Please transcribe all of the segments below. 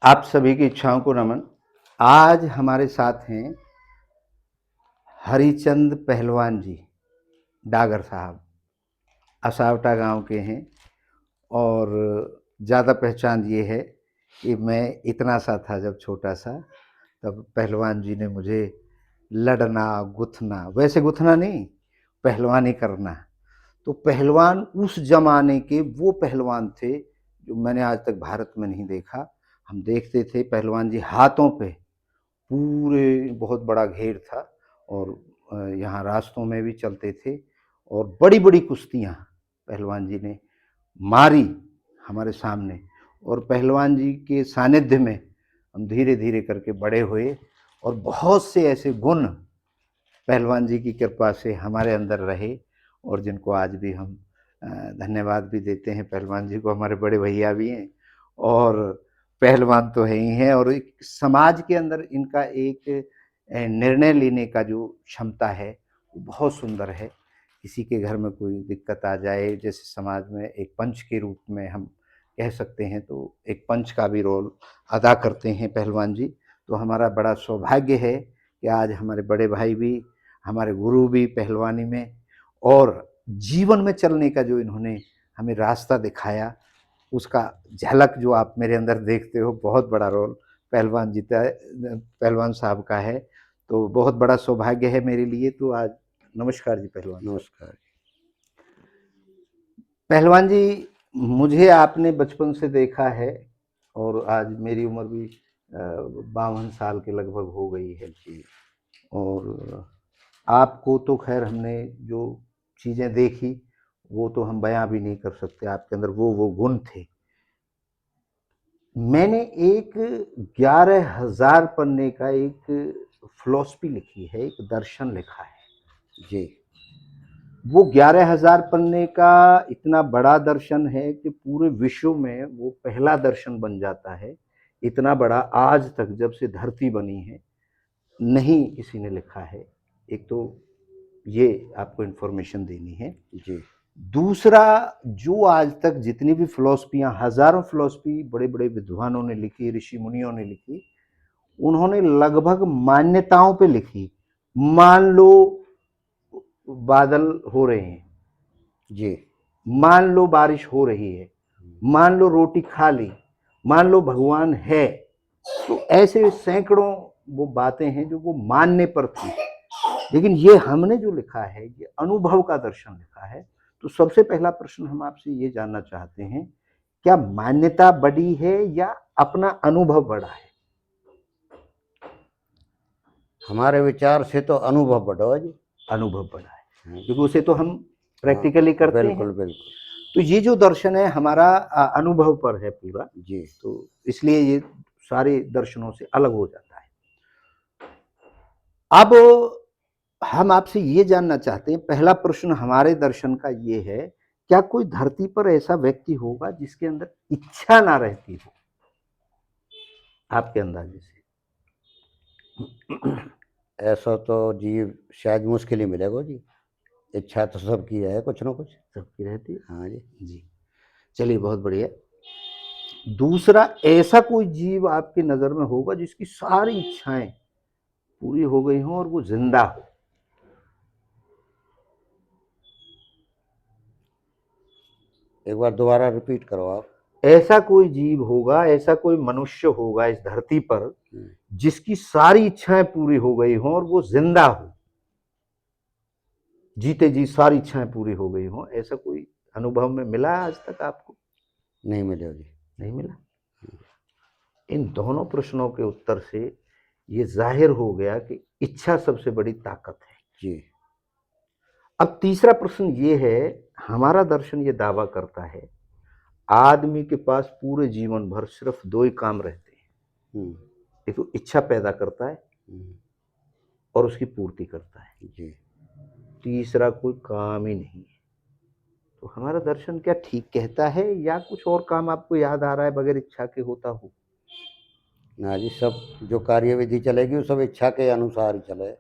आप सभी की इच्छाओं को नमन। आज हमारे साथ हैं हरिचंद पहलवान जी, डागर साहब। असावटा गांव के हैं और ज़्यादा पहचान ये है कि मैं इतना सा था जब छोटा सा, तब पहलवान जी ने मुझे लड़ना गुथना, वैसे गुथना नहीं, पहलवानी करना। तो पहलवान उस जमाने के वो पहलवान थे जो मैंने आज तक भारत में नहीं देखा। हम देखते थे पहलवान जी हाथों पे पूरे बहुत बड़ा घेर था और यहाँ रास्तों में भी चलते थे और बड़ी बड़ी कुश्तियाँ पहलवान जी ने मारी हमारे सामने। और पहलवान जी के सानिध्य में हम धीरे धीरे करके बड़े हुए और बहुत से ऐसे गुण पहलवान जी की कृपा से हमारे अंदर रहे और जिनको आज भी हम धन्यवाद भी देते हैं। पहलवान जी को हमारे बड़े भैया भी हैं और पहलवान तो है ही हैं। और एक समाज के अंदर इनका एक निर्णय लेने का जो क्षमता है वो बहुत सुंदर है। किसी के घर में कोई दिक्कत आ जाए, जैसे समाज में एक पंच के रूप में हम कह सकते हैं, तो एक पंच का भी रोल अदा करते हैं पहलवान जी। तो हमारा बड़ा सौभाग्य है कि आज हमारे बड़े भाई भी, हमारे गुरु भी पहलवानी में, और जीवन में चलने का जो इन्होंने हमें रास्ता दिखाया उसका झलक जो आप मेरे अंदर देखते हो, बहुत बड़ा रोल पहलवान जी का, पहलवान साहब का है। तो बहुत बड़ा सौभाग्य है मेरे लिए। तो आज नमस्कार जी पहलवान। नमस्कार। पहलवान जी, मुझे आपने बचपन से देखा है और आज मेरी उम्र भी 52 साल के लगभग हो गई है जी। और आपको तो खैर हमने जो चीज़ें देखी वो तो हम बयां भी नहीं कर सकते। आपके अंदर वो गुण थे। मैंने एक 11,000 पन्ने का एक फिलॉसफी लिखी है, एक दर्शन लिखा है जी। वो 11,000 पन्ने का इतना बड़ा दर्शन है कि पूरे विश्व में वो पहला दर्शन बन जाता है। इतना बड़ा आज तक जब से धरती बनी है नहीं किसी ने लिखा है। एक तो ये आपको इन्फॉर्मेशन देनी है। जी। दूसरा, जो आज तक जितनी भी फिलॉसफियाँ, हजारों फिलॉसफी बड़े बड़े विद्वानों ने लिखी, ऋषि मुनियों ने लिखी, उन्होंने लगभग मान्यताओं पे लिखी। मान लो बादल हो रहे हैं, जी। मान लो बारिश हो रही है, मान लो रोटी खा ली, मान लो भगवान है। तो ऐसे सैकड़ों वो बातें हैं जो वो मानने पर थी। लेकिन ये हमने जो लिखा है ये अनुभव का दर्शन लिखा है। तो सबसे पहला प्रश्न हम आपसे ये जानना चाहते हैं, क्या मान्यता बड़ी है या अपना अनुभव बड़ा है? हमारे विचार से तो अनुभव बढ़ो जी। अनुभव बड़ा है क्योंकि उसे तो हम प्रैक्टिकली हाँ, करते हैं। बिल्कुल बिल्कुल। तो ये जो दर्शन है हमारा अनुभव पर है पूरा। जी। तो इसलिए ये सारे दर्शनों से अलग हो जाता है। अब हम आपसे ये जानना चाहते हैं, पहला प्रश्न हमारे दर्शन का ये है, क्या कोई धरती पर ऐसा व्यक्ति होगा जिसके अंदर इच्छा ना रहती हो, आपके अंदाजे से? ऐसा तो जीव शायद मुश्किल ही मिलेगा जी। इच्छा तो सबकी है, कुछ ना कुछ। सबकी रहती है। हाँ जी। जी, चलिए बहुत बढ़िया। दूसरा, ऐसा कोई जीव आपकी नजर में होगा जिसकी सारी इच्छाएं पूरी हो गई हों और वो जिंदा हो? एक बार दोबारा रिपीट करो आप। ऐसा कोई जीव होगा, ऐसा कोई मनुष्य होगा इस धरती पर जिसकी सारी इच्छाएं पूरी हो गई हों और वो जिंदा हो, जीते जी सारी इच्छाएं पूरी हो गई हों। ऐसा कोई अनुभव में मिला आज तक आपको? नहीं मिले जी। नहीं मिला। इन दोनों प्रश्नों के उत्तर से ये जाहिर हो गया कि इच्छा सबसे बड़ी ताकत है। जी। अब तीसरा प्रश्न ये है, हमारा दर्शन ये दावा करता है आदमी के पास पूरे जीवन भर सिर्फ दो ही काम रहते हैं। एक तो इच्छा पैदा करता है और उसकी पूर्ति करता है। जी। तीसरा कोई काम ही नहीं है। तो हमारा दर्शन क्या ठीक कहता है या कुछ और काम आपको याद आ रहा है बगैर इच्छा के होता हो? ना जी, सब जो कार्यविधि चलेगी वो सब इच्छा के अनुसार ही चले।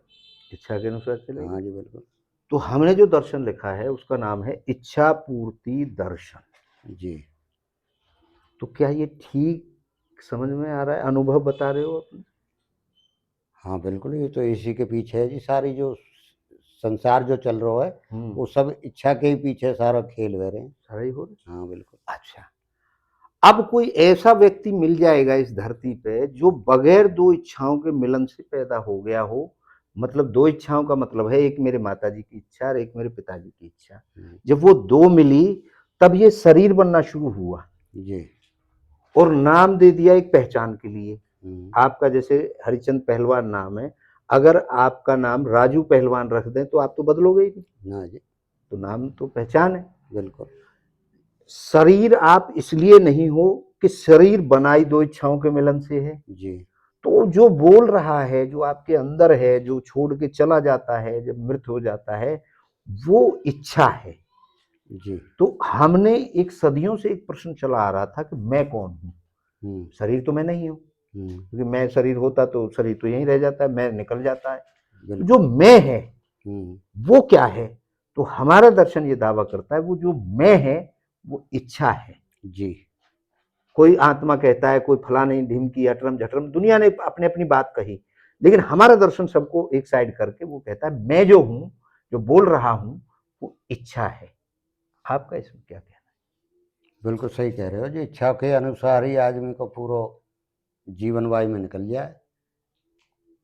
इच्छा के अनुसार चलेगी। हाँ जी, बिल्कुल। तो हमने जो दर्शन लिखा है उसका नाम है इच्छा पूर्ति दर्शन। जी। तो क्या ये ठीक समझ में आ रहा है, अनुभव बता रहे हो अपने? हाँ बिल्कुल, ये तो इसी के पीछे है जी, सारी जो संसार जो चल रहा है वो सब इच्छा के ही पीछे सारा खेल रहे हैं। सारा ही हो रहा है। हाँ बिल्कुल। अच्छा, अब कोई ऐसा व्यक्ति मिल जाएगा इस धरती पे जो बगैर दो इच्छाओं के मिलन से पैदा हो गया हो, मतलब दो इच्छाओं का मतलब है, एक मेरे माताजी की इच्छा और एक मेरे पिताजी की इच्छा। जब वो दो मिली तब ये शरीर बनना शुरू हुआ जी। और नाम दे दिया एक पहचान के लिए। आपका जैसे हरिचंद पहलवान नाम है, अगर आपका नाम राजू पहलवान रख दें तो आप तो बदलोगे ही नहीं। ना जी। तो नाम तो पहचान है। बिल्कुल। शरीर आप इसलिए नहीं हो कि शरीर बनाई दो इच्छाओं के मिलन से है। जी। तो जो बोल रहा है, जो आपके अंदर है, जो छोड़ के चला जाता है, जब मृत हो जाता है, वो इच्छा है। जी। तो हमने एक सदियों से एक प्रश्न चला आ रहा था कि मैं कौन हूँ? शरीर तो मैं नहीं हूँ, क्योंकि मैं शरीर होता तो शरीर तो यहीं रह जाता है, मैं निकल जाता है। जो मैं है वो क्या है? तो हमारा दर्शन ये दावा करता है वो जो मैं है वो इच्छा है। जी। कोई आत्मा कहता है, कोई फलानी ढिमकी अटरम झटरम, दुनिया ने अपनी अपनी बात कही, लेकिन हमारा दर्शन सबको एक साइड करके वो कहता है मैं जो हूं, जो बोल रहा हूं, वो इच्छा है। आपका इसमें क्या कहना है? बिल्कुल सही कह रहे हो जी, इच्छा के अनुसार ही आदमी को पूरा जीवन वायु में निकल जाए।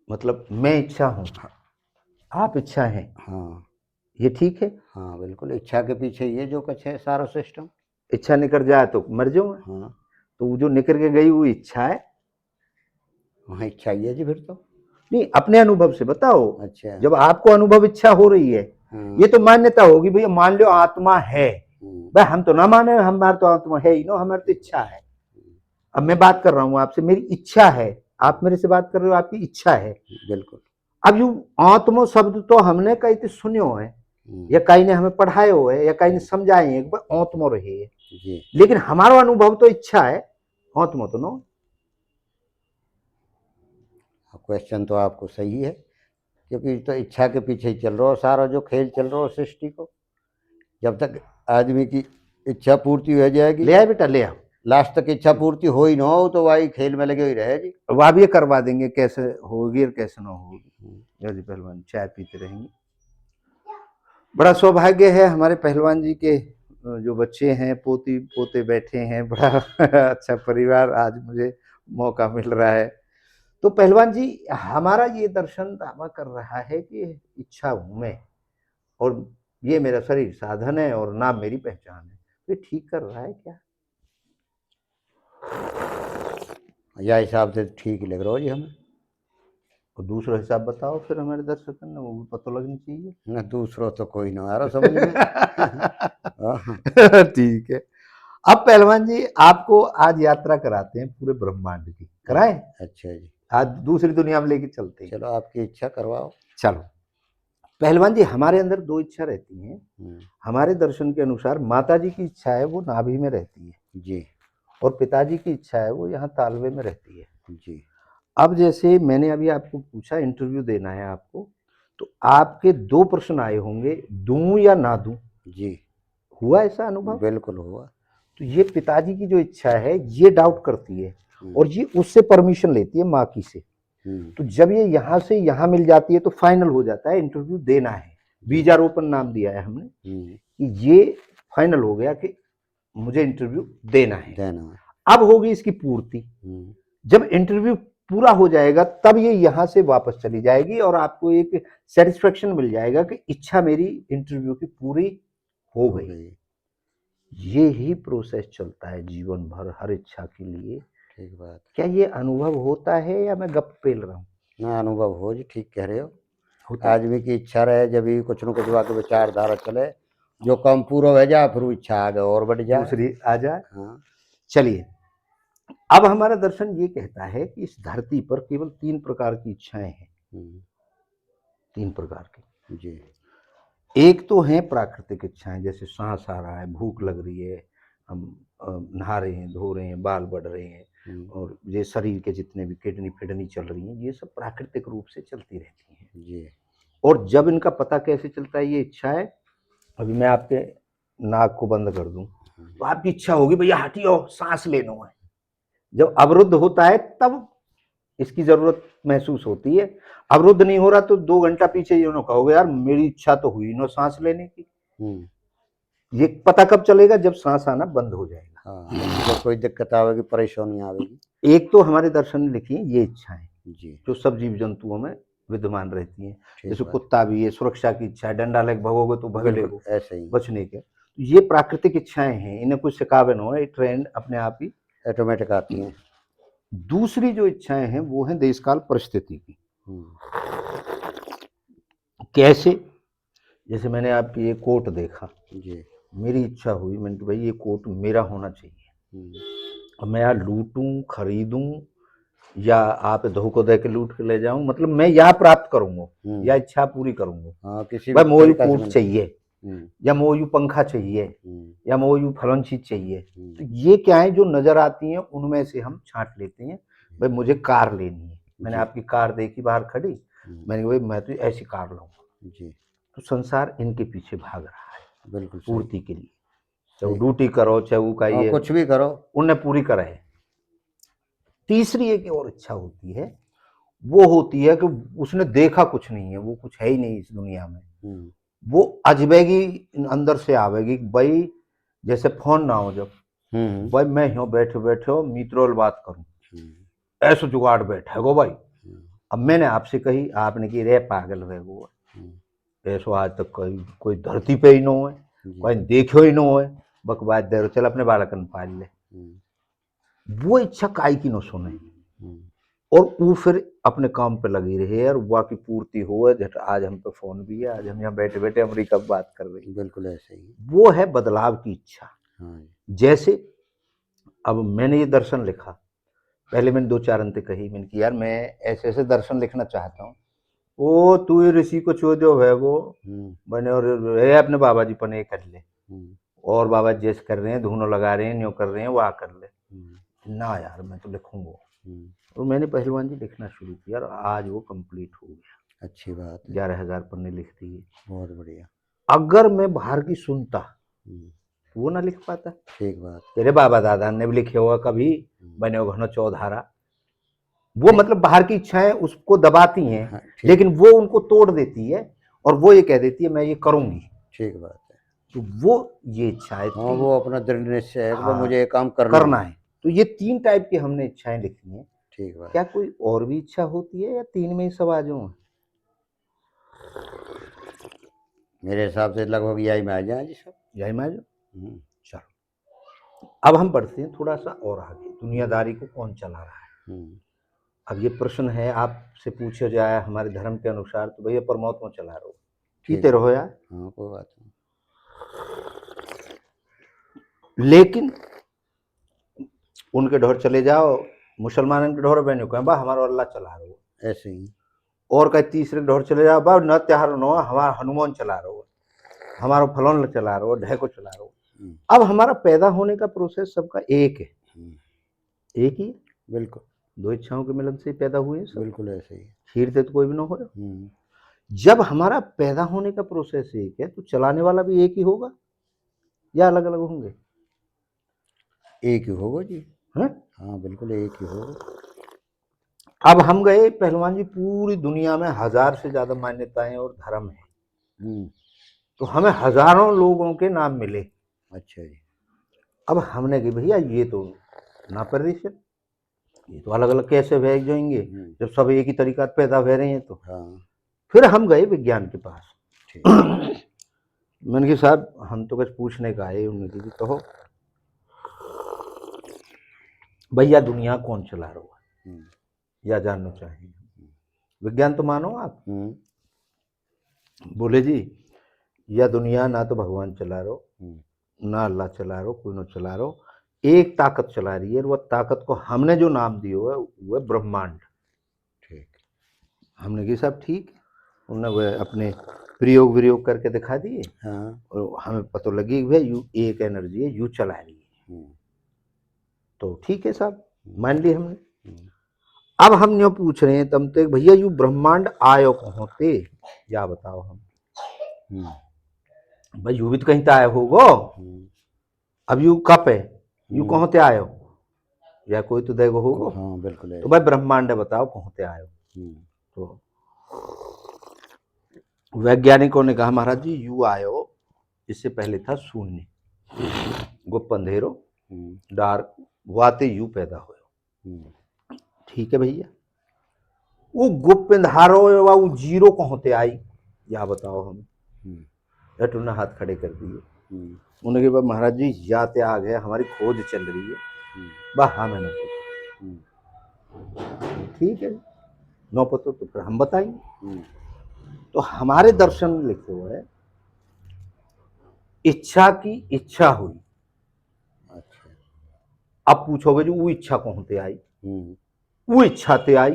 मतलब मैं इच्छा हूं, आप इच्छा हैं, हाँ। ये ठीक है। हाँ बिल्कुल, इच्छा के पीछे ये जो कुछ है सारा सिस्टम। इच्छा निकल जाए तो मर जाऊंगा। हाँ। तो वो जो निकल के गई वो इच्छा है। हाँ इच्छा ही है जी फिर तो। नहीं, अपने अनुभव से बताओ। अच्छा। जब आपको अनुभव इच्छा हो रही है, ये तो मान्यता होगी भैया, मान लो आत्मा है, भाई हम तो ना माने, हमारे तो आत्मा है ही ना, हमारी तो इच्छा है। अब मैं बात कर रहा हूं आपसे, मेरी इच्छा है, आप मेरे से बात कर रहे हो, आपकी इच्छा है। बिल्कुल। अब यू आत्मा शब्द तो हमने कहीं तो सुनियो है, या कहीं ने हमें पढ़ाए हो है, या कहीं ने समझाए हैं, आत्मा रही है, लेकिन हमारा अनुभव तो इच्छा है, आत्मा तो नो। क्वेश्चन तो आपको सही है, क्योंकि तो इच्छा के पीछे ही चल रहा है सारा जो खेल चल रहा है सृष्टि को। जब तक आदमी की इच्छा पूर्ति हो जाएगी, ले आए बेटा ले आओ, लास्ट तक इच्छा पूर्ति हो ही ना हो तो वही खेल में लगे ही रहे जी। वह भी करवा देंगे, कैसे होगी और कैसे ना होगी। जी पहलवान चाय पीते रहेंगे। बड़ा सौभाग्य है हमारे पहलवान जी के, जो बच्चे हैं, पोती पोते बैठे हैं, बड़ा अच्छा परिवार आज मुझे मौका मिल रहा है। तो पहलवान जी, हमारा ये दर्शन दावा कर रहा है कि इच्छा हूं मैं, और ये मेरा शरीर साधन है, और नाम मेरी पहचान है। ये ठीक कर रहा है क्या? यह हिसाब से ठीक ही लग रहा हो जी हमें। और दूसरा हिसाब बताओ फिर हमारे दर्शक ने, वो भी पता लगनी चाहिए। ना दूसरों तो कोई ना आ रहा समझ में। ठीक है। अब पहलवान जी आपको आज यात्रा कराते हैं पूरे ब्रह्मांड की, कराएं? अच्छा जी। आज दूसरी दुनिया में लेके चलते हैं। चलो आपकी इच्छा करवाओ। चलो पहलवान जी, हमारे अंदर दो इच्छा रहती हैं। हमारे दर्शन के अनुसार माता जी की इच्छा है वो नाभि में रहती है जी, और पिताजी की इच्छा है वो यहाँ तालवे में रहती है जी। अब जैसे मैंने अभी आपको पूछा, इंटरव्यू देना है आपको, तो आपके दो प्रश्न आए होंगे, दूं या ना दूं। जी हुआ ऐसा अनुभव? बिल्कुल हुआ। तो ये पिताजी की जो इच्छा है ये डाउट करती है, और ये उससे परमिशन लेती है माँ की से। तो जब ये यहाँ से यहाँ मिल जाती है तो फाइनल हो जाता है, इंटरव्यू देना है। बीजारोपण नाम दिया है हमने कि ये फाइनल हो गया कि मुझे इंटरव्यू देना है। अब होगी इसकी पूर्ति। जब इंटरव्यू पूरा हो जाएगा तब ये यहाँ से वापस चली जाएगी और आपको एक सेटिस्फेक्शन मिल जाएगा कि इच्छा मेरी इंटरव्यू की पूरी हो गई। ये ही प्रोसेस चलता है जीवन भर हर इच्छा के लिए। ठीक बात। क्या ये अनुभव होता है या मैं गप पेल रहा हूँ? ना अनुभव हो जी, ठीक कह रहे हो। आदमी की इच्छा रहे जब भी कुछ न कुछ वाके विचारधारा चले, जो काम पूरा हो जाए फिर इच्छा आगे और बढ़ जाए, दूसरी आ जाए। हाँ। चलिए, अब हमारा दर्शन ये कहता है कि इस धरती पर केवल 3 प्रकार की इच्छाएं हैं। 3 प्रकार की जी। एक तो है प्राकृतिक इच्छाएं, जैसे सांस आ रहा है, भूख लग रही है, हम नहा रहे हैं, धो रहे हैं, बाल बढ़ रहे हैं, और ये शरीर के जितने भी किडनी फिडनी चल रही हैं, ये सब प्राकृतिक रूप से चलती रहती हैं जी। और जब इनका पता कैसे चलता है ये इच्छा है, अभी मैं आपके नाक को बंद कर दूं तो आपकी इच्छा होगी भैया हटियो, सांस लेना है, जब अवरुद्ध होता है तब इसकी जरूरत महसूस होती है। अवरुद्ध नहीं हो रहा तो 2 घंटा पीछे ये ना कहोगे यार मेरी इच्छा तो हुई ना सांस लेने की। ये पता कब चलेगा, जब सांस आना बंद हो जाएगा। हाँ, जब कोई दिक्कत आवेगी, परेशानी आवेगी। एक तो हमारे दर्शन में लिखी है ये इच्छाएं जी, जो सब जीव जंतुओं में विद्यमान रहती हैं। ठीक जैसे बात। कुत्ता भी है, सुरक्षा की इच्छा है, डंडा लेके भगोगे तो भग बिल्कुल लेगो ऐसे ही बचने के। तो ये प्राकृतिक इच्छाएं हैं, इन्हें कुछ सिखावे ना हो, ये ट्रेंड अपने आप ही। ऑटोमेटिक आती हैं। दूसरी जो इच्छाएं हैं वो है देशकाल परिस्थिति की। कैसे? जैसे मैंने आपकी ये कोट देखा, जी, मेरी इच्छा हुई, मैंने कि भाई ये कोट मेरा होना चाहिए। अब मैं यहाँ लूटूं, खरीदूं, या आप धोखो दे के लूट के ले जाऊं, मतलब मैं यहाँ प्राप्त करूंगा या इच्छा पूरी करूंगा। हाँ, किसी भाई भी मोयू तरीका से कोट चाहिए, या मोयू पंखा चाहिए, या मोयू फलन चीज चाहिए। तो ये क्या है जो नजर आती हैं उनमें से हम छांट लेते हैं। भाई मुझे कार लेनी है, मैंने आपकी कार देखी बाहर खड़ी, मैंने कहा भाई मैं तो ऐसी कार लूंगा। जी, तो संसार इनके पीछे भाग रहा है बिल्कुल पूर्ति के लिए, चाहे वो सही। ड्यूटी करो चाहे वो का ये कुछ भी करो, उन्हें पूरी करे। तीसरी एक और इच्छा होती है, वो होती है कि उसने देखा कुछ नहीं है, वो कुछ है ही नहीं इस दुनिया में, वो अजबेगी अंदर से आवेगी। भाई जैसे फोन ना हो जब, भाई मैं यूं बैठे बैठे हो मित्रोल बात करूं, ऐसा जुगाड़ बैठे गो भाई। अब मैंने आपसे कही, आपने की रे पागल है वो, ऐसो आज तक कोई धरती पे ही नो है, कोई देखो ही नो है, बकवास दे चल अपने बालकन पाल ले। वो इच्छा काई की न सुने, और वो फिर अपने काम पे लगी रहे और वह की पूर्ति हो। जट आज हम पे फोन भी है, आज हम यहाँ बैठे बैठे अमेरिका की बात कर रहे हैं। बिल्कुल ऐसे ही। वो है बदलाव की इच्छा। जैसे अब मैंने ये दर्शन लिखा, पहले मैंने 2-4 अंत कही, मैंने कि यार मैं ऐसे ऐसे दर्शन लिखना चाहता हूँ। ओ तू ऋषि को छो दो है वो बने, और अपने बाबा जी पने कर ले, और बाबा जैसे कर रहे हैं धुनो लगा रहे हैं न्यो कर रहे हैं वह कर ले ना यार मैं तो लिखूंगा। और मैंने पहलवान जी लिखना शुरू किया और आज वो कंप्लीट हो गया। अच्छी बात है। 11,000 पन्ने लिख दिए। बहुत बढ़िया। अगर मैं बाहर की सुनता तो वो ना लिख पाता। ठीक बात। तेरे बाबा दादा ने भी लिखे हुआ कभी बने हो घनो चौधारा। वो मतलब बाहर की इच्छाएं उसको दबाती हैं। हाँ, लेकिन वो उनको तोड़ देती है और वो ये कह देती है मैं ये करूंगी। ठीक बात है। तो वो ये इच्छाएं, हाँ, वो अपना दृढ़ निश्चय है कि मुझे ये काम करना है। तो ये 3 टाइप की हमने इच्छाएं लिखी हैं। ठीक बात। क्या कोई और भी इच्छा होती है या 3 में ही सब आ जाऊं? मेरे हिसाब से लगभग यही में आ जाए जी सब। यही में आ जाओ। चलो अब हम बढ़ते हैं थोड़ा सा और आगे, दुनियादारी को कौन चला रहा है। अब ये प्रश्न है आपसे पूछा जाए हमारे धर्म के अनुसार तो भैया परमात्मा चला रहे हो, जीते रहो यार। हाँ, कोई बात नहीं। लेकिन उनके ढोर चले जाओ, मुसलमान के ढोर बहनों कहें बा हमारा अल्लाह चला रहे हो, ऐसे ही। और कहीं तीसरे ढोर चले जाओ बा न त्योहार नो हमारा हनुमान चला रहे हो, हमारा फलोन चला रहे हो, ढेको चला रहे हो। अब हमारा पैदा होने का प्रोसेस सबका एक है, एक ही। बिल्कुल 2 इच्छाओं के मिलन से पैदा हुए सब। बिल्कुल ऐसे ही। खीर से तो कोई भी ना हो। जब हमारा पैदा होने का प्रोसेस एक है तो चलाने वाला भी एक ही होगा या अलग अलग होंगे? एक ही होगा जी। हाँ हाँ, बिल्कुल एक ही होगा। अब हम गए पहलवान जी, पूरी दुनिया में 1000 से ज्यादा मान्यताएं और धर्म है, तो हमें हजारों लोगों के नाम मिले। अच्छा जी। अब हमने कहा भैया ये तो ना परिदृश्य, ये तो अलग अलग कैसे भेज जाएंगे जब सब एक ही तरीका पैदा हो रहे हैं तो। हाँ। फिर हम गए विज्ञान के पास। मैंने कहा साहब हम तो कुछ पूछने का आए। उन्होंने कहा कहो भैया दुनिया कौन चला रहा है या जानना चाहिए? विज्ञान तो मानो आप। बोले जी यह दुनिया ना तो भगवान चला रहो ना अल्लाह चला रहो, कोई ना चला रहो, एक ताकत चला रही है। वह ताकत को हमने जो नाम दिया है वह ब्रह्मांड। ठीक। हमने कहा साहब ठीक। उन्होंने वह अपने प्रयोग करके दिखा दिए। हाँ। और हमें पता लगी भाई यू एक एनर्जी है, यू चला रही है। तो ठीक है साहब, मान ली हमने। अब हम यूँ पूछ रहे हैं तब तक भैया यू ब्रह्मांड आयो कहाँ ते, या बताओ हम। भाई यू भी तो कहीं तो आया होगो। अब यू कब है, यू कहाँ ते आयो? या कोई तो देगो होगो। हाँ बिल्कुल है। तो भाई ब्रह्मांड बताओ कहाँ से आयो। तो वैज्ञानिकों ने कहा महाराज जी यू आयो, इससे पहले था शून्य, गुप्त अंधेरो, डार्क, वाते यू पैदा हो। ठीक है भैया, वो गुप्त अंधारो वो जीरो कहाँ से आई, या बताओ हम। झट उन्होंने हाथ खड़े कर दिए। उन्होंने कहा महाराज जी याते आ गया, हमारी खोज चल रही है। वाह हाँ मैंने ठीक है, नो पतो तो फिर हम बताएंगे। तो हमारे दर्शन में लिखे हुए है, इच्छा की इच्छा हुई। अच्छा। अब पूछोगे जो वो इच्छा कहाँ से आई, वो इच्छा से आई,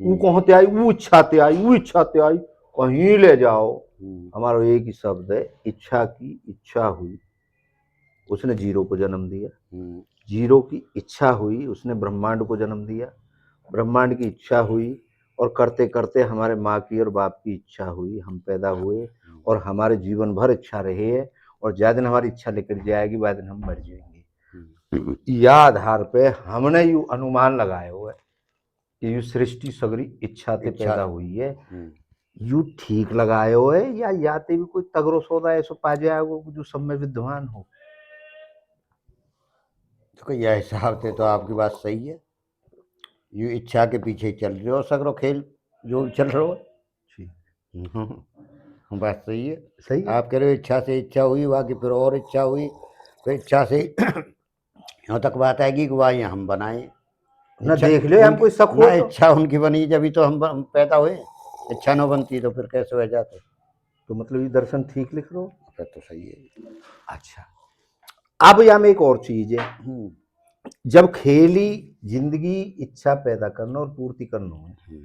वो कहाँ से आई, वो इच्छा से आई, वो इच्छा से आई, कहीं ले जाओ। हमारा एक ही शब्द है, इच्छा की इच्छा हुई, उसने जीरो को जन्म दिया। जीरो की इच्छा हुई, उसने ब्रह्मांड को जन्म दिया। ब्रह्मांड की इच्छा हुई, और करते करते हमारे माँ की और बाप की इच्छा हुई, हम पैदा हुए, और हमारे जीवन भर इच्छा रही है, और ज्यादा दिन हमारी इच्छा लेकर जाएगी, बाद दिन हम मर जाएंगे। यह आधार पे हमने यू अनुमान लगाया हुआ है कि यू सृष्टि सगरी इच्छा से पैदा हुई है। यू ठीक लगाए हुए, या याते भी कोई तगरो सौदा ऐसा पा जाएगा जो सब में विद्वान हो। तो यह हिसाब से तो आपकी बात सही है, यू इच्छा के पीछे चल रहे हो सगरो खेल जो चल रहा हो। बात सही है। सही है। आप कह रहे हो इच्छा से इच्छा हुई, बाकी फिर और इच्छा हुई, फिर इच्छा से यहाँ तक बात आएगी कि वाह हम बनाए ना देख लो हम कोई शक हो ना, तो। इच्छा उनकी बनी जब तो हम पैदा हुए, इच्छा न बनती तो फिर कैसे हो जाते। तो मतलब ये दर्शन ठीक लिख रहे हो। फिर तो सही है। अच्छा, अब यहाँ में एक और चीज है, जब खेली जिंदगी इच्छा पैदा करना और पूर्ति करना है।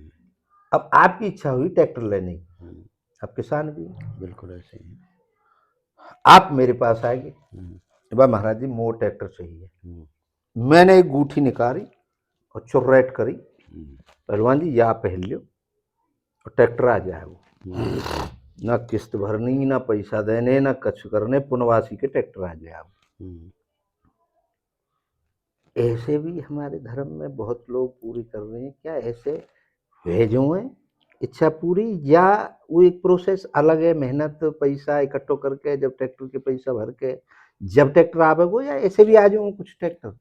अब आपकी इच्छा हुई ट्रैक्टर लेने की, आप किसान भी, बिल्कुल ऐसे ही। आप मेरे पास आएंगे, भाई महाराज जी मोर ट्रैक्टर चाहिए। मैंने एक गूठी निकाली और चुर्रेट करी, पहलवान जी या पहन लो, और ट्रैक्टर आ जाए वो। ना किस्त भरनी, ना पैसा देने, ना कछ करने, पुनवासी के ट्रैक्टर आ जाए। ऐसे भी हमारे धर्म में बहुत लोग पूरी कर रहे हैं क्या, ऐसे भेजो हैं इच्छा पूरी, या वो एक प्रोसेस अलग है, मेहनत पैसा इकट्ठो करके जब ट्रैक्टर के पैसा भर के जब ट्रैक्टर आवेगो, या ऐसे भी आ जाओ कुछ ट्रैक्टर।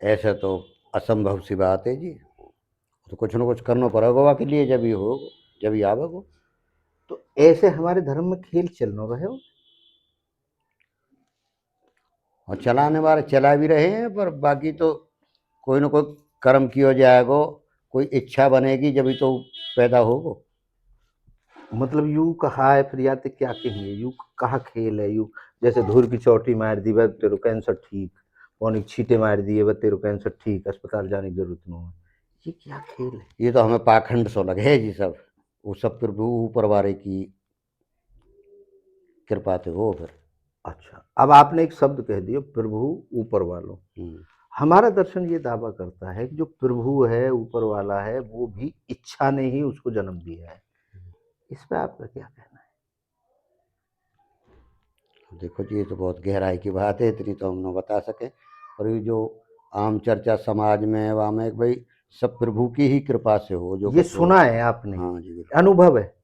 ऐसा तो असंभव सी बात है जी, तो कुछ ना कुछ करना पड़ेगा के लिए, जब ही हो जब ही आवेगो। तो ऐसे हमारे धर्म में खेल चलना रहे हो, और चलाने वाले चला भी रहे हैं, पर बाकी तो कोई ना कोई कर्म किया जाएगा, कोई इच्छा बनेगी जब ही तो पैदा होगा। मतलब यू कहा है फिर या तो क्या कहिए, यू कहा खेल है यू, जैसे धूर की चोटी मार दी बस तेरे कैंसर ठीक, पौनी छीटे मार दिए बस तेरे कैंसर ठीक, अस्पताल जाने की जरूरत नहीं है, ये क्या खेल है। ये तो हमें पाखंड सो लगे है जी सब, वो सब प्रभु ऊपर वाले की कृपा से हो फिर। अच्छा, अब आपने एक शब्द कह दिया प्रभु ऊपर वालों। हमारा दर्शन ये दावा करता है कि जो प्रभु है ऊपर वाला है वो भी इच्छा ने ही उसको जन्म दिया है। इस पे आपका क्या कहना है। देखो जी ये तो बहुत गहराई की बात है, इतनी तो हम न बता सके, और ये जो आम चर्चा समाज में है वहाँ में भाई सब प्रभु की ही कृपा से हो जो ये सुना है आपने। हाँ जी, अनुभव है,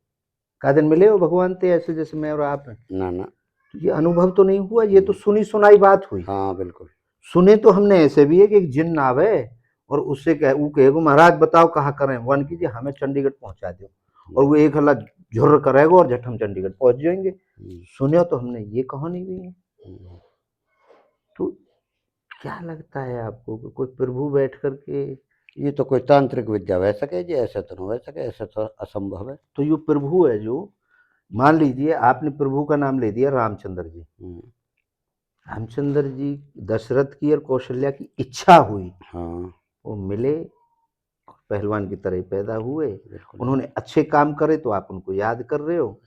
का दिन मिले हो भगवान ते ऐसे जैसे मैं और आप हैं। ना ना, तो ये अनुभव तो नहीं हुआ, ये तो सुनी सुनाई बात हुई। हाँ बिल्कुल। सुने तो हमने ऐसे भी है कि एक जिन्न आवे और उससे कह वो कहेगो महाराज बताओ कहाँ करें, वन कीजिए हमें चंडीगढ़ पहुंचा दो, और वो एक हल्ला झुर्र करेगा और झट हम चंडीगढ़ पहुंच जाएंगे। सुने तो हमने ये कहानी भी है। तो क्या लगता है आपको कि कोई प्रभु बैठ करके, ये तो कोई तांत्रिक विद्या वह सके जी, ऐसा तो न वह सके, ऐसा तो असंभव है। तो ये प्रभु है जो, मान लीजिए आपने प्रभु का नाम ले दिया रामचंद्र जी, रामचंद्र जी दशरथ की और कौशल्या की इच्छा हुई, हाँ वो मिले, पहलवान की तरह पैदा हुए, उन्होंने अच्छे काम करे तो आप उनको याद कर रहे हो।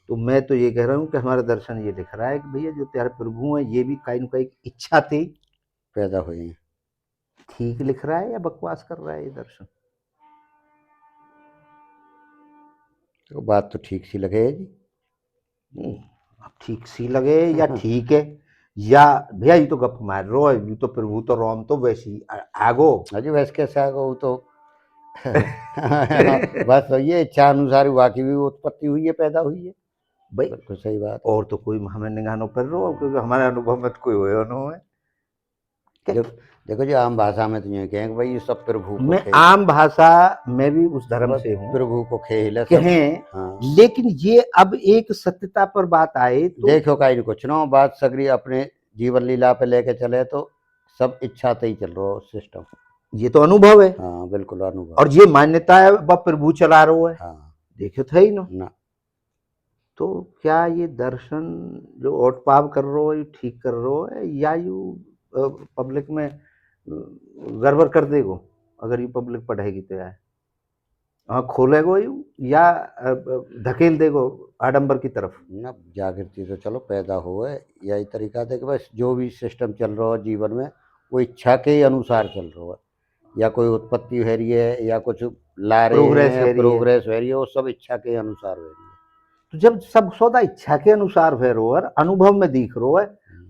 तो मैं तो ये कह रहा हूँ कि हमारा दर्शन ये दिख रहा है कि भैया जो तेरे प्रभु हैं ये भी कहीं ना कहीं इच्छा थी पैदा हुई। ठीक लिख रहा है या बकवास कर रहा है ये दर्शन। तो बात तो ठीक सी लगे है जी। अब ठीक सी लगे या ठीक है, या भैया ये तो गप मार रो है, ये तो प्रभु तो रोम तो वैसी आगो। अजी वैसे कैसे आगो वो तो बस ये इच्छा अनुसार हुआ की भी उत्पत्ति हुई है, पैदा हुई है। भाई बिल्कुल सही बात है। और तो कोई हमें निगानो पर रो, क्योंकि हमारे अनुभव में तो कोई हुए न है। देखो जी आम भाषा में तो ये कहें कि भाई ये सब प्रभु को मैं खेल, आम भाषा में भी उस धर्म बस से हूँ प्रभु को खेल है सब। कहें, हाँ लेकिन ये अब एक सत्यता पर बात आए तो देखो का इन कुछ ना बात सगरी अपने जीवन लीला पे लेके चले तो सब इच्छा से ही चल रहा हो सिस्टम। ये तो अनुभव है, हाँ बिल्कुल अनुभव। और ये मान्यता है वह प्रभु चला रहा है। हाँ देखो था ही ना। ना तो क्या ये दर्शन जो ओट पाव कर रहा है, ये ठीक कर रहा है, या यू पब्लिक में गड़बड़ कर देगो? अगर ये पब्लिक पढ़ेगी तो यार हाँ खोलेगो यू, या धकेल देगो आडंबर की तरफ? ना जागृति तो चलो पैदा हो है, यही तरीका था कि बस जो भी सिस्टम चल रहा है जीवन में वो इच्छा के ही अनुसार चल रहा है, या कोई उत्पत्ति हो रही है या कुछ ला रहे प्रोग्रेस हैं, है रही है। प्रोग्रेस हो रही है, वो सब इच्छा के अनुसार हो रही है। तो जब सब सौदा इच्छा के अनुसार है रोअर, अनुभव में दिख रो है,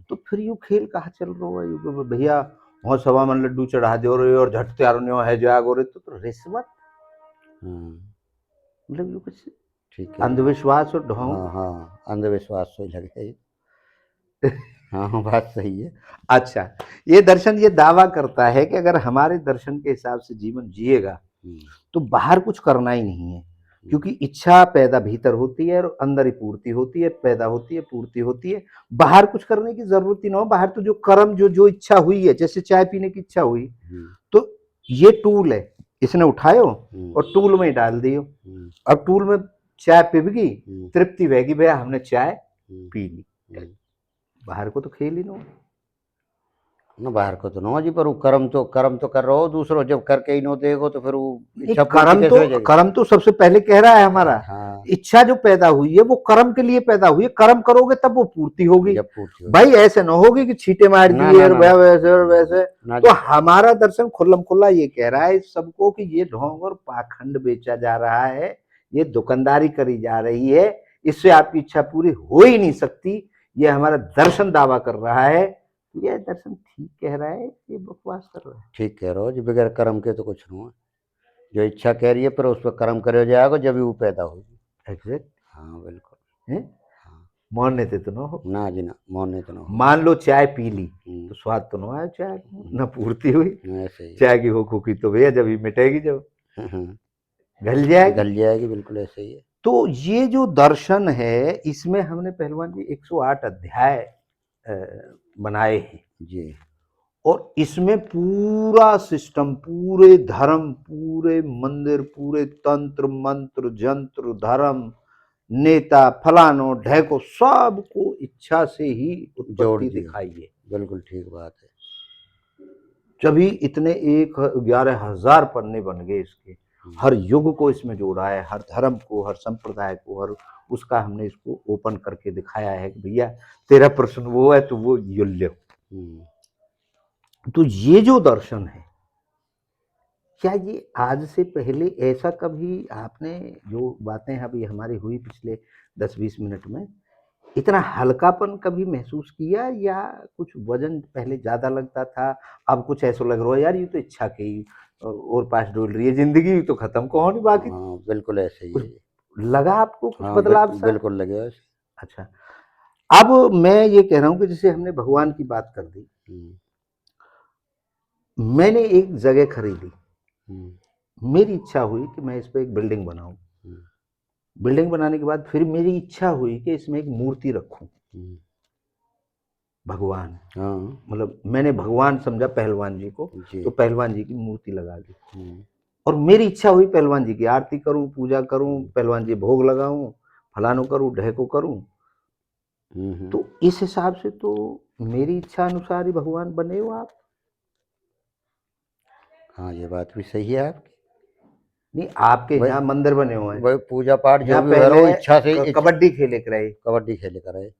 तो फिर यू खेल कहाँ चल रहा है? यू भैया वहाँ सवा में लड्डू चढ़ा दे रहे और झट तैयार है जागो रहे, तो रिश्वत मतलब यू कुछ ठीक है। अंधविश्वास और ढोंग। हाँ हाँ अंधविश्वास से लगे हाँ बात सही है। अच्छा, ये दर्शन ये दावा करता है कि अगर हमारे दर्शन के हिसाब से जीवन जिएगा तो बाहर कुछ करना ही नहीं है, क्योंकि इच्छा पैदा भीतर होती है और अंदर ही पूर्ति होती है, पैदा होती है, पूर्ति होती है, बाहर कुछ करने की जरूरत ही ना हो। बाहर तो जो कर्म जो जो इच्छा हुई है, जैसे चाय पीने की इच्छा हुई तो ये टूल है, इसने उठायो और टूल में डाल दियो। अब टूल में चाय पिबगी, तृप्ति बहेगी, भैया हमने चाय पी ली। बाहर को तो खेल ही ना बाहर को तो ना जी, पर वो कर्म तो कर रहा हो दूसरों, जब करके ही नो देगो तो फिर वो इच्छा कर्म तो सबसे पहले कह रहा है हमारा। हाँ। इच्छा जो पैदा हुई है वो कर्म के लिए पैदा हुई है, कर्म करोगे तब वो पूर्ति होगी। भाई ऐसे न होगी कि छींटे मार दिए और वैसे और वैसे। तो हमारा दर्शन खुल्लम खुल्ला ये कह रहा है सबको कि ये ढोंग और पाखंड बेचा जा रहा है, ये दुकानदारी करी जा रही है, इससे आपकी इच्छा पूरी हो ही नहीं सकती। ये हमारा दर्शन दावा कर रहा है, ये दर्शन ठीक कह रहा है, ये बकवास कर रहा है? ठीक कह रहा हो जी, बगैर कर्म के तो कुछ नहीं है। जो इच्छा कह रही है पर उस पर कर्म करे जाएगा जब भी वो पैदा होगी। एग्जैक्ट। हाँ बिल्कुल है। हाँ मानने तो ना हो ना जी ना, मानने तो ना हो। मान लो चाय पी ली तो स्वाद तो ना आया, चाय ना पूर्ति हुई। चाय की हो की तो भैया जब ही मिटेगी, जब गल जाएगी बिल्कुल ऐसे ही है। तो ये जो दर्शन है इसमें हमने पहलवान जी 108 अध्याय बनाए हैं जी, और इसमें पूरा सिस्टम, पूरे धर्म, पूरे मंदिर, पूरे तंत्र मंत्र जंत्र धर्म नेता फलानो ढेको सबको इच्छा से ही उत्पत्ति दिखाई है। बिल्कुल ठीक बात है। जब इतने 11,000 पन्ने बन गए इसके, हर युग को इसमें जोड़ा है, हर धर्म को, हर संप्रदाय को, हर उसका हमने इसको ओपन करके दिखाया है कि भैया तेरा प्रश्न वो है तो वो युल्य। तो ये जो दर्शन है, क्या ये आज से पहले ऐसा कभी आपने जो बातें अभी हमारी हुई पिछले 10-20 मिनट में, इतना हल्कापन कभी महसूस किया, या कुछ वजन पहले ज्यादा लगता था, अब कुछ ऐसा लग रहा है यार ये तो इच्छा के ही और पास डोल रही है जिंदगी, तो खत्म को होनी बाकी? हाँ बिल्कुल ऐसे ही है। लगा आपको कुछ हाँ, बदलाव सा? बिल्कुल लगे। अच्छा, अब मैं ये कह रहा हूँ कि जैसे हमने भगवान की बात कर दी, मैंने एक जगह खरीदी, मेरी इच्छा हुई कि मैं इस पे एक बिल्डिंग बनाऊं। बिल्डिंग बनाने के बाद फिर मेरी इच्छा हुई कि इसमें एक मूर्ति रखूं, भगवान। मतलब मैंने भगवान समझा पहलवान जी को, तो पहलवान जी की मूर्ति लगा दी, और मेरी इच्छा हुई पहलवान जी की आरती करूं, पूजा करूं, पहलवान जी भोग लगाऊं, फलानो करूं, ढेको करूं। तो इस हिसाब से तो मेरी इच्छा अनुसार ही भगवान बने हो आप। हाँ ये बात भी सही है आपकी। नहीं, आपके यहाँ मंदिर बने हुए हैं, वही पूजा पाठ जो भी पहले इच्छा से कबड्डी खेले कराए, कबड्डी खेले कराए,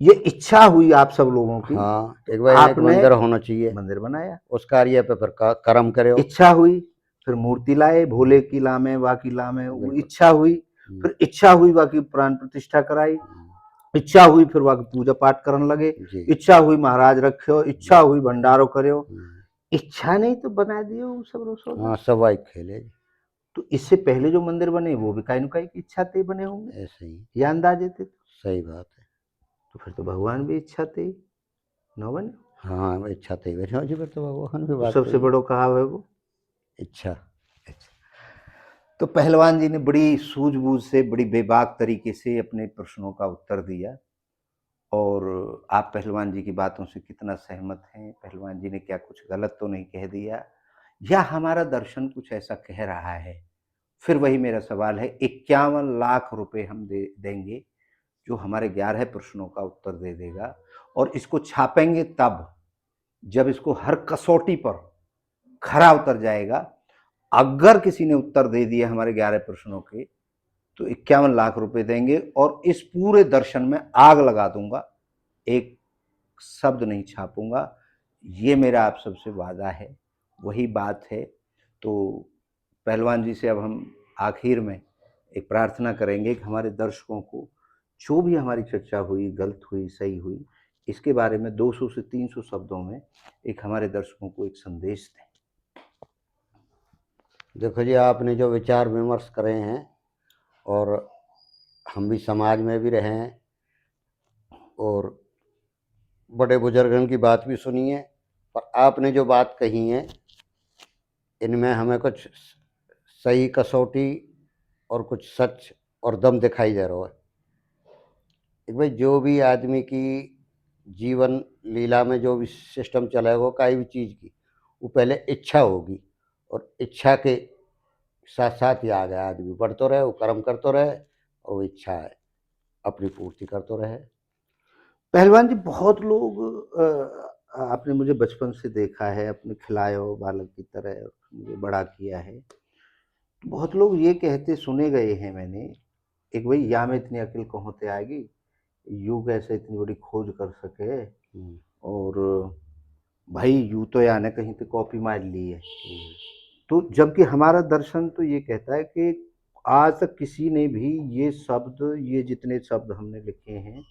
ये इच्छा हुई आप सब लोगों की। हाँ एक बार आपने मंदिर होना चाहिए, मंदिर बनाया, उस कार्य पे फिर कर्म करे। इच्छा हुई, फिर मूर्ति लाए, भोले की लामे, वाकी लामे, वो इच्छा हुई, फिर इच्छा हुई बाकी प्राण प्रतिष्ठा कराई, इच्छा हुई फिर वहां पूजा पाठ करने लगे, जी। इच्छा हुई महाराज रखियो, इच्छा जी। हुई भंडारो करियो, हम्म। इच्छा नहीं तो बना दियो वो सब रसोड़ा। हाँ, सवाई खेले जी। तो इससे पहले जो मंदिर बने वो भी काई न काई की इच्छा ते ही बने होंगे, ऐसे ही। या अंदाजे थे। सही बात है। तो फिर तो भगवान भी इच्छा थे ही, न बने। हाँ, इच्छा थे वैसे जी, फिर तो भगवान भी तो बात सबसे सही है। बड़ो कहाव है वो। इच्छा। तो पहलवान जी ने बड़ी सूझबूझ से, बड़ी बेबाक तरीके से अपने प्रश्नों का उत्तर दिया। और आप पहलवान जी की बातों से कितना सहमत हैं, पहलवान जी ने क्या कुछ गलत तो नहीं कह दिया, या हमारा दर्शन कुछ ऐसा कह रहा है। फिर वही मेरा सवाल है, 51 लाख रुपए हम देंगे जो हमारे 11 प्रश्नों का उत्तर दे देगा, और इसको छापेंगे तब जब इसको हर कसौटी पर खरा उतर जाएगा। अगर किसी ने उत्तर दे दिए हमारे 11 प्रश्नों के, तो 51 लाख रुपए देंगे और इस पूरे दर्शन में आग लगा दूंगा, एक शब्द नहीं छापूंगा। ये मेरा आप सबसे वादा है, वही बात है। तो पहलवान जी से अब हम आखिर में एक प्रार्थना करेंगे कि हमारे दर्शकों को जो भी हमारी चर्चा हुई, गलत हुई, सही हुई, इसके बारे में 200 से 300 शब्दों में एक हमारे दर्शकों को एक संदेश दें। देखो जी, आपने जो विचार विमर्श करे हैं, और हम भी समाज में भी रहे हैं, और बड़े बुजुर्गों की बात भी सुनी है, पर आपने जो बात कही है इनमें हमें कुछ सही कसौटी और कुछ सच और दम दिखाई दे रहा है। एक भाई, जो भी आदमी की जीवन लीला में जो भी सिस्टम चलेगा कोई भी चीज़ की, वो पहले इच्छा होगी, और इच्छा के साथ साथ ही आगे आदमी बढ़ते रहे, वो कर्म करते रहे, और वो इच्छा है अपनी पूर्ति करते रहे। पहलवान जी, बहुत लोग आपने मुझे बचपन से देखा है, अपने खिलायो बालक की तरह मुझे बड़ा किया है। बहुत लोग ये कहते सुने गए हैं मैंने, एक भाई या में इतनी अकल कहाँ से आएगी, यूं कैसे इतनी बड़ी खोज कर सके, हम्म। और भाई यूं तो या ने कहीं पे कॉपी मार ली है। हम्म। तो जबकि हमारा दर्शन तो ये कहता है कि आज तक किसी ने भी ये शब्द, ये जितने शब्द हमने लिखे हैं,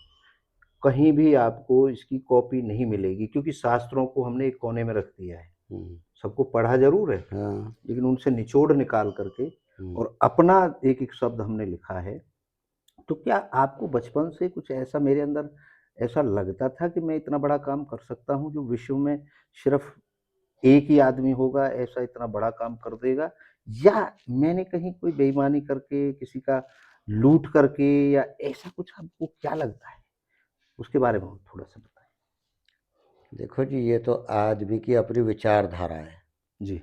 कहीं भी आपको इसकी कॉपी नहीं मिलेगी, क्योंकि शास्त्रों को हमने एक कोने में रख दिया है। हम्म। सबको पढ़ा जरूर है, हाँ। लेकिन उनसे निचोड़ निकाल करके हम्म। और अपना एक एक शब्द हमने लिखा है। तो क्या आपको बचपन से कुछ ऐसा मेरे अंदर ऐसा लगता था कि मैं इतना बड़ा काम कर सकता हूँ जो विश्व में सिर्फ एक ही आदमी होगा, ऐसा इतना बड़ा काम कर देगा, या मैंने कहीं कोई बेईमानी करके किसी का लूट करके, या ऐसा कुछ आपको क्या लगता है, उसके बारे में थोड़ा सा बताएं। देखो जी, ये तो आदमी की अपनी विचारधारा है। जी।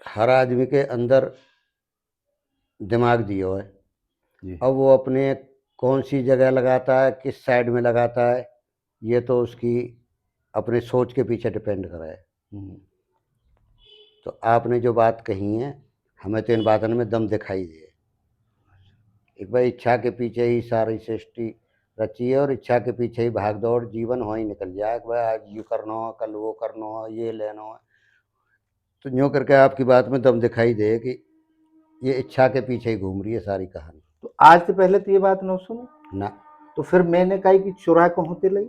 हर आदमी के अंदर दिमाग दिया है। जी। अब वो अपने कौन सी जगह लगाता है, किस साइड में लगाता है, ये तो उसकी अपने सोच के पीछे डिपेंड करा है। हम्म। तो आपने जो बात कही है, हमें तो इन बातों में दम दिखाई दे। एक बार इच्छा के पीछे ही सारी सृष्टि रची है, और इच्छा के पीछे ही भाग दौड़ जीवन हो ही निकल जाए कि भाई आज ये करना हो, कल वो करना हो, ये लेना हो। तो यूँ करके आपकी बात में दम दिखाई दे कि ये इच्छा के पीछे ही घूम रही है सारी कहानी। तो आज से पहले तो ये बात न सुनी, ना। तो फिर मैंने कही कि चुरा को होते लई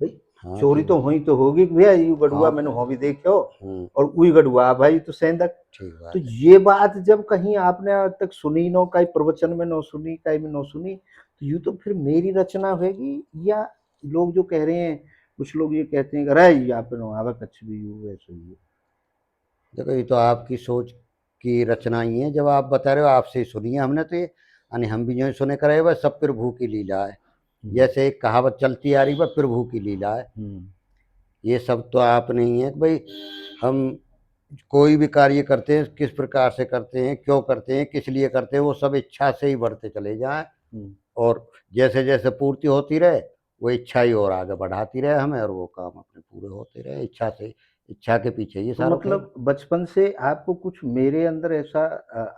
भाई, हाँ चोरी ठीक तो है। हुई तो होगी कि भैया यू गढ़ुआ हाँ। मैंने हो भी देखो, हम्म। और उई गढ़ुआ भाई तो सेंधक। ठीक तो बात है। ये बात जब कहीं आपने आज तक सुनी नो, कहीं प्रवचन में न सुनी, कहीं में न सुनी, तो यूं तो फिर मेरी रचना होगी, या लोग जो कह रहे हैं, कुछ लोग ये कहते हैं कि अरे यहाँ पे नो आवे कच्छ भी यू वैसे ही। देखो, ये तो आपकी सोच की रचना ही है। जब आप बता रहे हो, आपसे ही सुनी है हमने, तो ये यानी हम भी जो सुने करे वह सब प्रभु की लीला है। जैसे एक कहावत चलती आ रही वह प्रभु की लीला है। ये सब तो आप नहीं है कि भाई हम कोई भी कार्य करते हैं किस प्रकार से करते हैं, क्यों करते हैं, किस लिए करते हैं, वो सब इच्छा से ही बढ़ते चले जाएं, और जैसे जैसे पूर्ति होती रहे वो इच्छा ही और आगे बढ़ाती रहे हमें, और वो काम अपने पूरे होते रहे इच्छा से। इच्छा के पीछे ये तो सारा खेल। मतलब बचपन से आपको कुछ मेरे अंदर ऐसा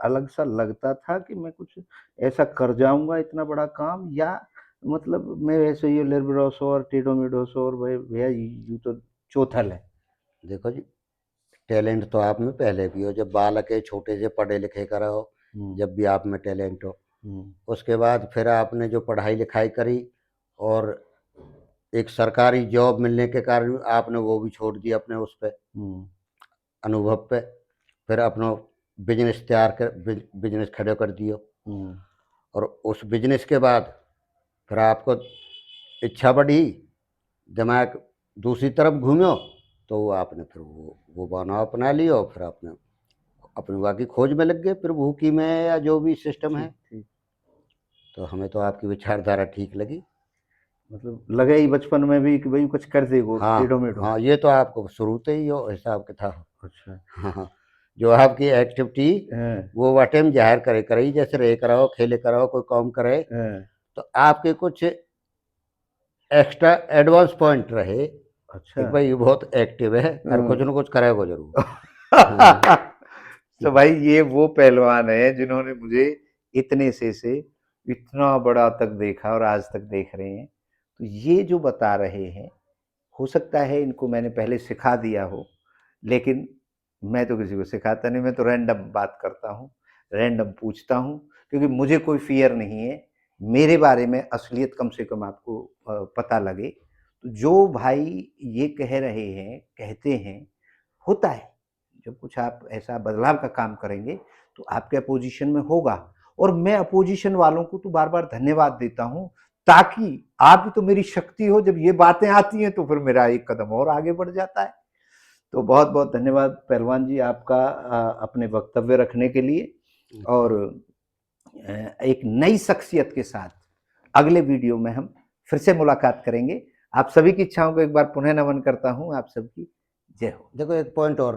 अलग सा लगता था कि मैं कुछ ऐसा कर जाऊंगा इतना बड़ा काम, या मतलब मैं वैसे ही लेरबिरोस और टेढ़ो-मेढ़ो सो, और भाई भैया यू तो चौथल है। देखो जी, टैलेंट तो आप में पहले भी हो, जब बालक है छोटे से पढ़े लिखे का रहो, जब भी आप में टैलेंट हो। उसके बाद फिर आपने जो पढ़ाई लिखाई करी और एक सरकारी जॉब मिलने के कारण आपने वो भी छोड़ दिया अपने उस पे अनुभव पे, फिर अपना बिजनेस तैयार कर बिजनेस खड़े कर दियो। और उस बिजनेस के बाद फिर आपको इच्छा बढ़ी, दिमाग दूसरी तरफ घूम्यो, तो आपने फिर वो बना अपना लिया और फिर आपने अपनी बाकी खोज में लग गए प्रभु की में या जो भी सिस्टम है। तो हमें तो आपकी विचारधारा ठीक लगी। मतलब लगे ही बचपन में भी कि भाई कुछ कर देगो टेढ़ो मेढ़ो। हाँ, ये तो आपको शुरू से ही हो हिसाब किताब। अच्छा। हाँ, जो आपकी एक्टिविटी वो वाटे में जाहिर करे करे, जैसे रहे कराओ खेले कराओ कोई काम करे, तो आपके कुछ एक्स्ट्रा एडवांस पॉइंट रहे। अच्छा। भाई ये बहुत एक्टिव है और कुछ ना कुछ करेगा जरूर। तो भाई ये वो पहलवान है जिन्होंने मुझे इतने से इतना बड़ा तक देखा और आज तक देख रहे हैं। तो ये जो बता रहे हैं, हो सकता है इनको मैंने पहले सिखा दिया हो, लेकिन मैं तो किसी को सिखाता नहीं, मैं तो रैंडम बात करता हूँ, रैंडम पूछता हूँ, क्योंकि मुझे कोई फियर नहीं है। मेरे बारे में असलियत कम से कम आपको पता लगे। तो जो भाई ये कह रहे हैं, कहते हैं, होता है। जब कुछ आप ऐसा बदलाव का काम करेंगे तो आपके अपोजिशन में होगा। और मैं अपोजिशन वालों को तो बार बार धन्यवाद देता हूं, ताकि आप भी तो मेरी शक्ति हो। जब ये बातें आती हैं तो फिर मेरा एक कदम और आगे बढ़ जाता है। तो बहुत बहुत धन्यवाद पहलवान जी आपका अपने वक्तव्य रखने के लिए। और एक नई शख्सियत के साथ अगले वीडियो में हम फिर से मुलाकात करेंगे। आप सभी की इच्छाओं को एक बार पुनः नमन करता हूं। आप सबकी जय हो। देखो एक पॉइंट और